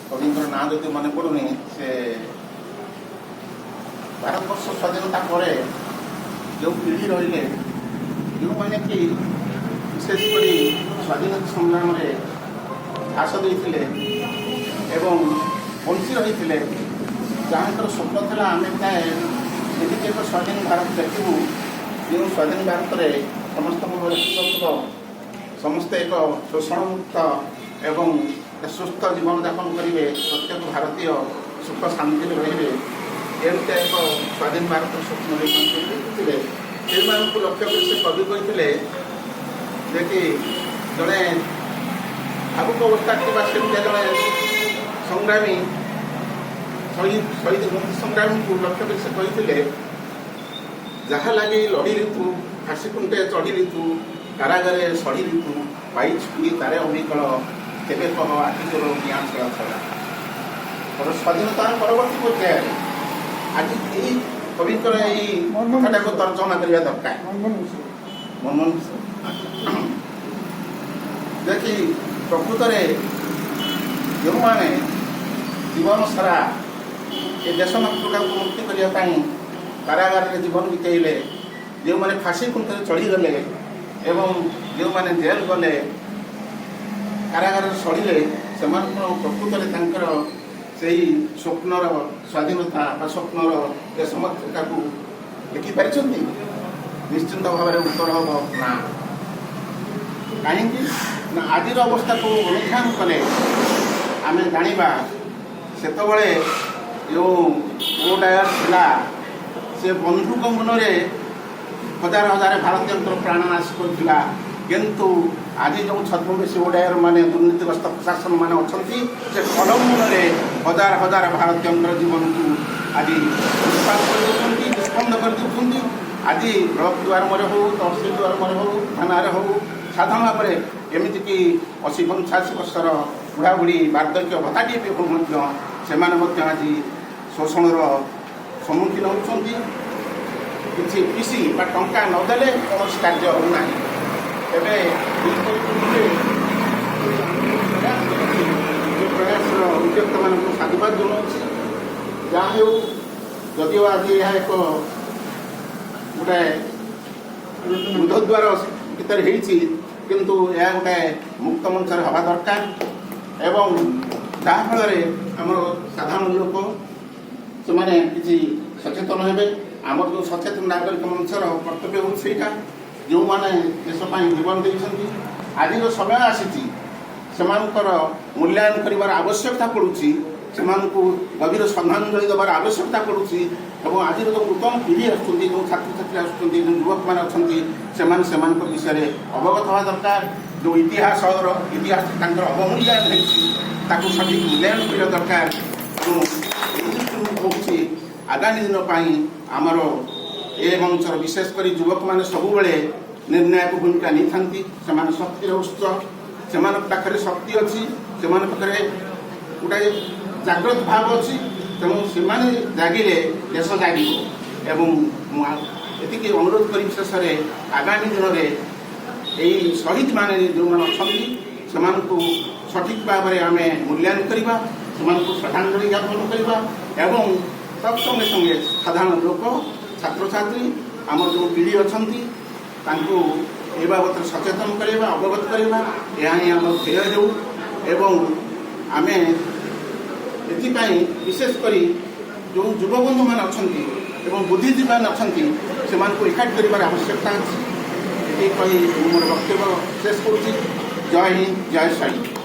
कविंर ना जो मन पड़ूनी से भारत वर्ष स्वाधीनता पर जो पीढ़ी रही जो मैंने कि विशेषकर स्वाधीनता संग्राम घास देते बंशी रही जहाँ स्वप्न था आम प्राय एमती एक स्वाधीन भारत देखू जो स्वाधीन भारत में समस्त समस्ते एक शोषण मुक्त एवं सुस्थ जीवन यापन करेंगे प्रत्येक भारतीय सुख शांति रे एमती एक स्वाधीन भारत स्वप्न देखते से लक्ष्य कर से कवि कहते कि जड़े भावुक अवस्था से जड़े संग्रामी शहीद मुक्ति संग्रामी को लक्ष्य कर से कहते जहाँ लगे लड़ी ऋतु फाँसी कुंटे चढ़ी ऋतु कारागारे सड़ी ऋतु पाई छुई तारे अविकल तेरे कह आखिर निआ छड़ा छड़ा और स्वाधीनतार परवर्ती पर्यायर आज यही कविंकर कथा को तर्जमा करने दरकार मनमोहन देखी प्रकृत जो मैंने जीवन सारा ये देश मातृका को मुक्ति करने कारागार जीवन बितेले जो मैंने फाँसी खुंटे चढ़ीगले एवं जो मैंने जेल गले कारागार सड़े से प्रकृत से स्वप्नर स्वाधीनता स्वप्नर देश मातृका को लिखि पारि निश्चिंत भाव में उत्तर हम ना कहीं आज अवस्था को अनुध्यान कले आम जाना से जो डायर था से बंधुक मुନରେ हजार हजार भारतीय प्राणनाश करथिला किंतु आज जो छद्मवेशी ओडायर माने दुर्नीतिग्रस्त प्रशासन मान अच्छा से कलम मुନରେ हजार हजार भारतीय जीवन को आज निष्पन्न कर आज ब्लक द्वार मरे हो तहसिल द्वार मरे हो थाना हो साधारण भाव में एमतीक 80-85 वर्षर बुढ़ा बुढ़ी बार्धक्य भत्ताटी से आज शोषण सम्मुखीन होती किसी पीसी टंका नदेले कौन कार्य होना प्रयास उद्योक्त मान साधुवाद जनाऊँ जहाँ हो जदिव आज यह एक गोटे बुधद्वार भितर किंतु यह गोटे मुक्त मंच हवा दरकार एवं जहाँफल आम साधारण लोक से किसी सचेतन हे आम जो सचेतन नागरिक मंचर कर्तव्य हो सहीटा जो मैंने देशपाई जीवन देती आज जो समय आसी मूल्यांकन कर आवश्यकता पड़ुची से गभीर श्रद्धांजलि देवार आवश्यकता पड़ुची और आज जो नूतन पीढ़ी आसुँच जो छात्र छात्री आसुँच जो युवक मैंने अच्छा से विषय में अवगत हवा दरकार जो इतिहास अवमूल्यन होती सठिक मूल्यांकन करने दरकार जो आगामी दिन आमर ए मंचर विशेषकर युवक मैंने सब निर्णायक भूमिका नहीं था शक्तिर उत्स से पाखे शक्ति अच्छी से पाखे गोटे जागृत भाव अच्छी तेणु से जागिले देश जाग एति अनुरोध कर विशेष आगामी दिन में यही शहीद मैंने जो अच्छा सठिक भाव में आम मूल्यांकन करवा श्रद्धांजलि ज्ञापन करवा एवं तत्संगे संगे साधारण लोक छात्र छात्री आम जो पीढ़ी अच्छा ए बाबद सचेतन करवा अवगत करवा यह आम ध्येय जो एवं आम एपाई विशेषकर जो युवबंधु मैंने अच्छा बुद्धिजीवी मैंने अच्छा से एकाठी कर आवश्यकता अच्छी ये कही मोर वक्तव्य शेष करुँच। जय हिंद जय शहीद।